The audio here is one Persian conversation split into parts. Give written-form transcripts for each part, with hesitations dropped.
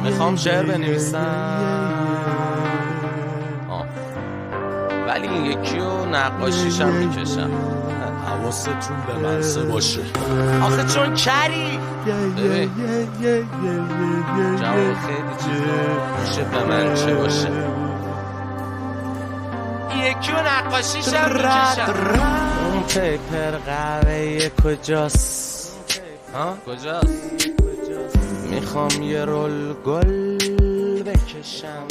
میخوام شعر بنویسم ولی این یکی رو نقاشیشم میکشم. حواستون به منسه باشه آخه چون کری ببین جواب خیلی چیزه میشه به من چه باشه. یکی رو نقاشیشم میکشم. اون پیپر قهوه‌ای کجاست؟ ها؟ کجاست؟ میخوام یه رول گل بکشم.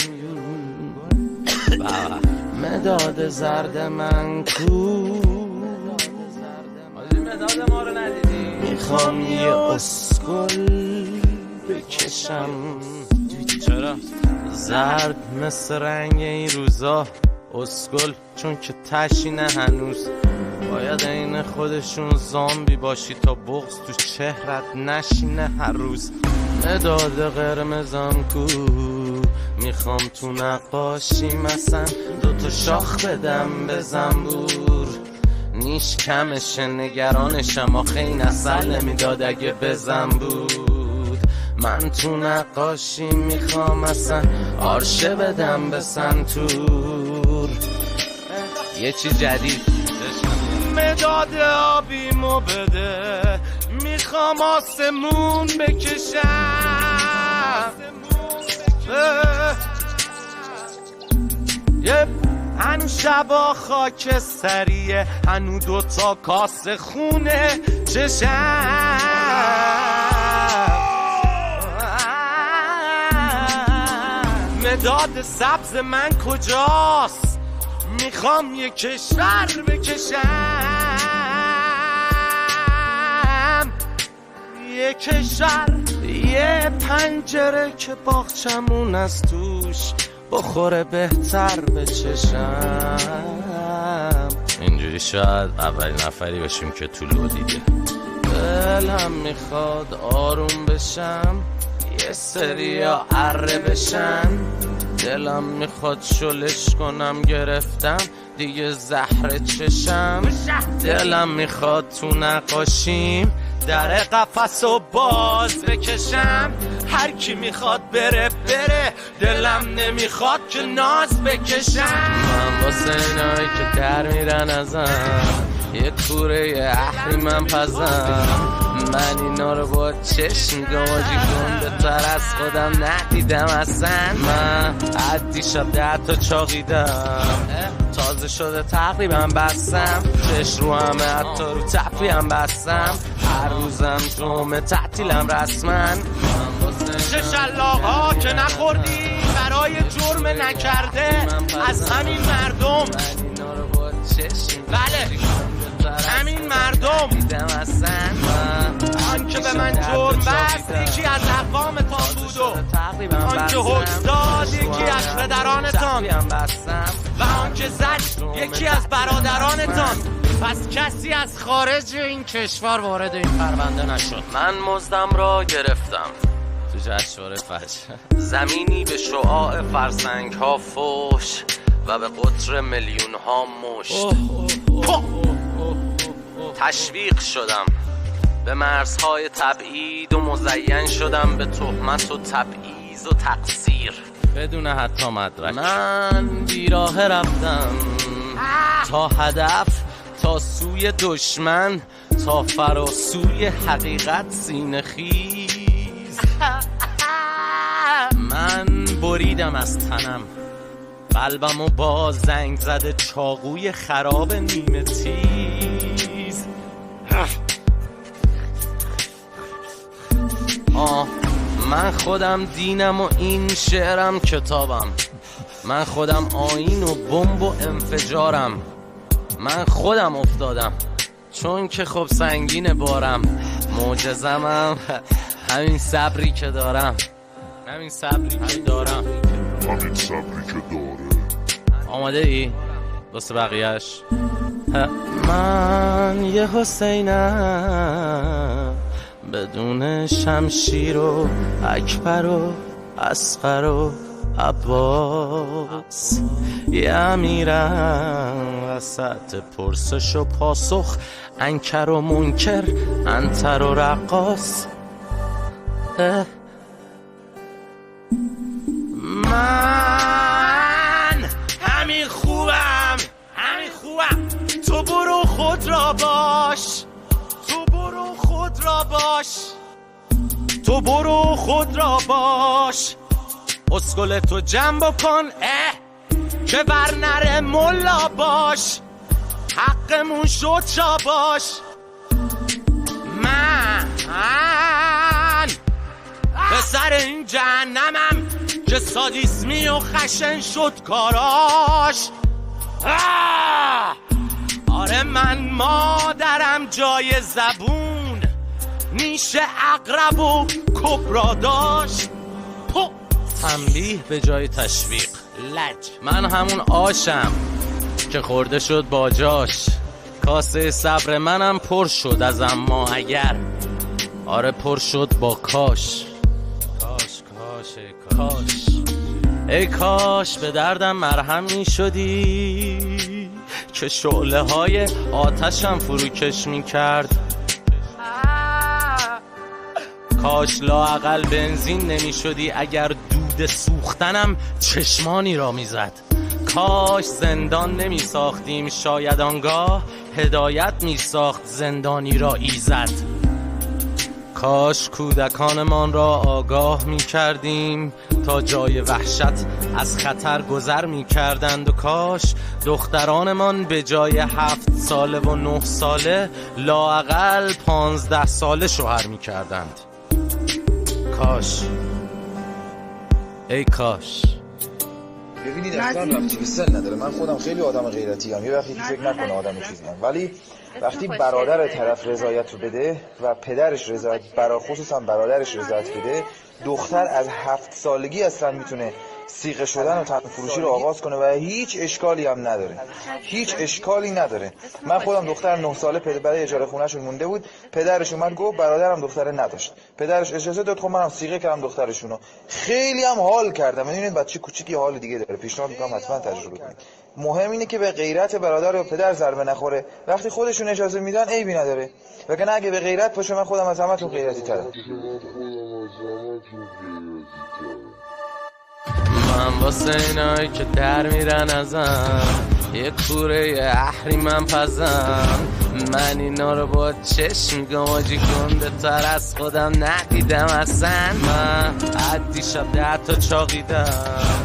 مداد زرد من کو مداد ما رو ندیدی؟ میخوام یه اسکل بکشم. چرا؟ زرد مثل رنگ این روزا اسکل چون که تشینه هنوز. باید این خودشون زامبی باشی تا بغض تو چهرت نشینه هر روز. مداد قرمزم کو میخوام تو نقاشی مثلا دوتا شاخ بدم به زنبور. نیش کمشه نگرانشم آخه این اصل نمیداد اگه بزن بود. من تو نقاشی میخوام اصلا آرشه بدم به سنتور. یه چیز جدید مداد آبیمو بده میخوام آسمون بکشم. هنو شبا خاک سریه هنو دوتا کاسه خونه چشم. مداد سبز من کجاست؟ میخوام یه کشور بکشم. یه کشور یه پنجره که باغچمون از توش بخوره بهتر به چشم. اینجوری شاید اولین نفری باشیم که طولو دیده. دلم میخواد آروم بشم یه سریا اره بشن. دلم میخواد شلش کنم گرفتم دیگه زهر چشم. دلم میخواد تو نقاشیم در قفس و باز بکشم. هر کی میخواد بره دلم نمیخواد که ناز بکشم. من واسه اینایی که در میرن ازم یه کوره اهریمن پزم. من اینا رو با چشم گاجی گنده تر از خودم ندیدم اصلا. من عدی شب 10 تا چاقیدم تازه شده تقریبا بستم. چش رو همه حتی رو تپی هم بستم. هر روزم جمعه تعطیلم رسما. چه شلاق ها که نخوردی برای جرم نکرده از همین مردم. بله همین مردم آن که به من جرم بست یکی از اقوام تان بود و آن که حکم داد یکی از پدرانتان و آن که زد یکی از برادرانتان. پس کسی از خارج این کشور وارد این پرونده نشد. من مزدم را گرفتم تو جشنواره فجر. زمینی به شعاع فرسنگ ها فوش و به قطر میلیون ها مشت. تشویق شدم به مرزهای تبعید و مزین شدم به تهمت و تبعیض و تقصیر بدون حتی مدرک. من بیراه رفتم تا هدف، تا سوی دشمن، تا فراسوی حقیقت سینه خیز. من بریدم از تنم قلبمو با زنگ زده چاقوی خراب نیمه تیز. من خودم دینم و این شعرم کتابم. من خودم آیین و بمب و انفجارم. من خودم افتادم چون که خب سنگین بارم. معجزمم همین صبری که دارم. همین صبری که داره. آماده ای؟ واسه بقیهش من یه حسینم بدون شمشیر و اکبر و اصغر و عباس. یه امیرم وسط پرسش و پاسخ، انکر و منکر، انتر و رقاص. من همین خوبم تو برو خود را باش اسکل تو جمع بکن که بر نره ملا باش حقمون شد جا باش من پسر این جهنمم که سادیسمی و خشن شد کاراش آره من مادرم جای زبون نیش عقرب و کبرا داشت تنبیه به جای تشویق لج من همون آشم که خورده شد با جاش کاسه صبر منم پر شد از اما اگر آره پر شد با کاش ای کاش به دردم مرهم می شدی که شعله های آتشم فروکش می کرد کاش لااقل بنزین نمی شدی اگر دود سوختنم چشمانی را می زد کاش زندان نمی ساختیم شاید آنگاه هدایت می ساخت زندانی را ایزد کاش کودکانمان را آگاه می کردیم تا جای وحشت از خطر گذر می کردند و کاش دخترانمان به جای 7 ساله و 9 ساله لااقل 15 ساله شوهر می کردند کاش ای کاش ببینید اصلا ربطی به سن نداره من خودم خیلی آدم غیرتی ام یه وقتی فکر نکنه آدم چیزی ام ولی وقتی برادر طرف رضایت رو بده و پدرش رضایت خصوصا برادرش رضایت بده دختر از 7 سالگی اصلا میتونه سیغه شدن و تن فروشی رو آغاز کنه و هیچ اشکالی هم نداره من خودم دختر 9 ساله برای اجاره خونه‌شون مونده بود پدرش اومد گفت برادرم دختره نداشت پدرش اجازه داد خب منم سیغه کردم دخترشونو خیلی هم حال کردم میدونید بچه کوچیکی حال دیگه داره پیشنهاد میکنم حتما تجربه کنید مهم اینه که به غیرت برادر و پدر ضربه نخوره وقتی خودشون اجازه میدن عیبی نداره وگرنه اگه به غیرت باشه من خودم از همتون غیرتی ترم من واسه اینایی که در میرن ازم یه کوره احریمم پزم من اینا رو با چشم میگم آجی گنده تر از خودم ندیدم اصلا من عدی شب 10 تا چاقیدم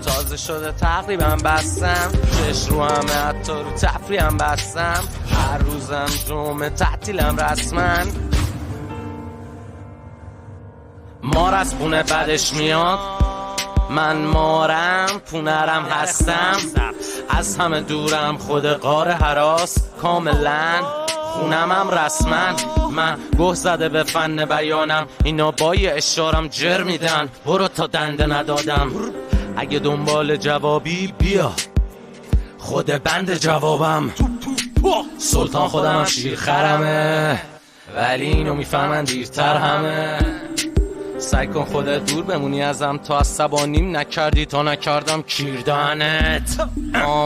تازه شده تقریبا بستم چش رو همه حتی رو تفریحم بستم هر روزم جمعه تعطیلم رسما مار از خونه بدش میاد من مارم پونرم هستم از همه دورم خود غار هراس کاملا خونمم رسما من گوه زده به فن بیانم اینا با یه اشارم جر میدن برو تا دنده ندادم اگه دنبال جوابی بیا خود بند جوابم سلطان خودم شیر خرمه ولی اینو میفهمن دیرتر همه سعی کن خودت دور بمونی ازم تا عصبانیم نکردی تا نکردم کیردانت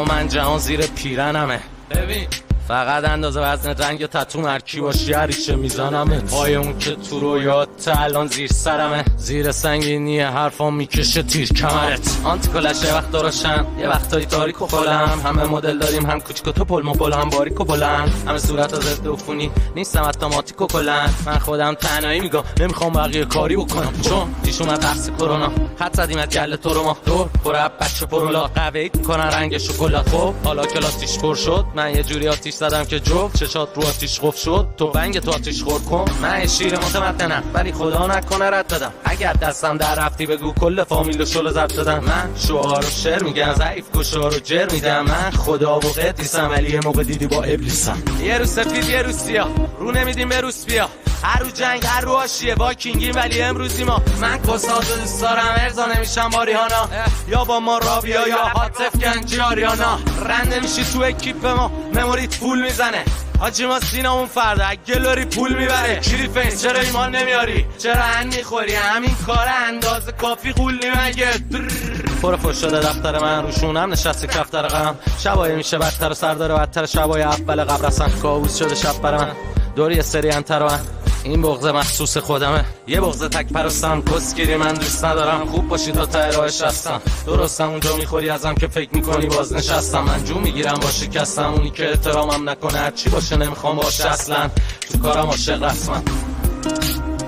من جهان زیر پیرنمه ببین فقط اندازه وزن رنگ تتو مرکی باشی هریشه میزنمه پای اون که تو رو یاد الان زیر سرمه زیر سنگینی حرفا میکشه تیر کمرت آنتیکلش یه وقت دراشن یه وقتایی تاریک و خلم همه مدل داریم هم کوچیک و تو پل مپل هم باریک و بلند همه صورت ها ضد عفونی نیستم اتوماتیک و کلند من خودم تنهایی میگم نمیخوام بقیه کاری بکنم چون پیش اومد بحث کرونا خط زدیم از گله تو رو ما دور پر بچه پرولا قهوه‌ای میکنن رنگ شکلات خب حالا کلاسیش پر شد من یه جوری آتیش زدم که جفت چشات رو آتیش قفل شد تو بنگ تو آتیش خور کن من شیر متمدنم ولی خدا نکنه رد بدم اگر دستم در رفتی بگو کل فامیل و شل زد دادم من شعار و شعر میگم ضعیف کشار و جر میدم من خدا و قدیسم ولی یه موقع دیدی با ابلیسم یه رو سفید یه رو سیاه رو نمیدیم به روس بیا هر رو جنگ هر رو آشیه واکینگیم ولی امروزی ما من کساز دوست دارم ارزا نمیشم با ریحانا یا با ما رابیا یا حاطف گنجی آریانا رنده میشی تو اکیپ ما مموریت فول میزنه حاجی ما سینامون فرده گلوری پول میبره شیری فیس چرا ایمان نمیاری چرا هن میخوری همین کار اندازه کافی قول نیمگه پر شده دفتر من روشونم نشسته کفتر غم شبای میشه بدتر و سردار بدتر شبای اول قبرستم کابوس شده شب بر من دوری سری انتر و من این بغض مخصوص خودمه، یه بغض تک پرستم، کسگیری من دوست ندارم، خوب باشی تا ته راهش هستم، درستم اونجا میخوری ازم که فکر میکنی باز نشستم، من جو میگیرم با شکستم، اونی که احترامم نکنه هرچی باشه نمیخوام باشه اصلا، تو کارم عاشق رسمم.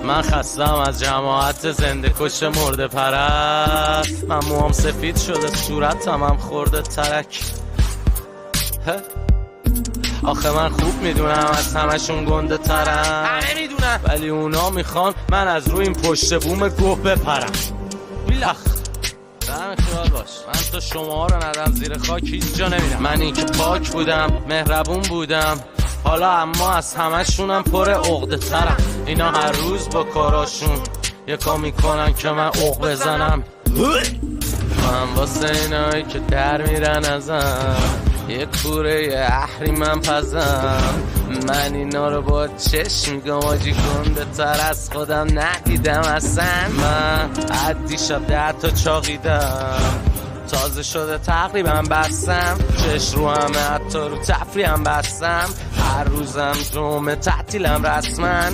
من خستم از جماعت زنده کش مرده پرست، من موام سفید شده صورتم هم خورده ترک. آخه من خوب میدونم از همشون گنده ترم، همه میدونم، ولی اونا میخوان من از روی این پشت بوم گوه بپرم. بیلخ دم خیال باش، من تا شما رو ندم زیر خاک هیچ جا نمیرم. من این که پاک بودم مهربون بودم، حالا اما از همشونم پر عقده ترم. اینا هر روز با کاراشون یکا میکنن که من عق بزنم. من واسه اینایی که در میرن ازم یه کوره اهریمن پزم، من اینا رو با چشم میگم آجی گنده تر از خودم ندیدم اصلا. من عدی شب 10 تا چاقیدم، تازه شده تقریبا بستم، چش رو همه حتی رو تفریحم بستم، هر روزم جمعه تعطیلم رسمن.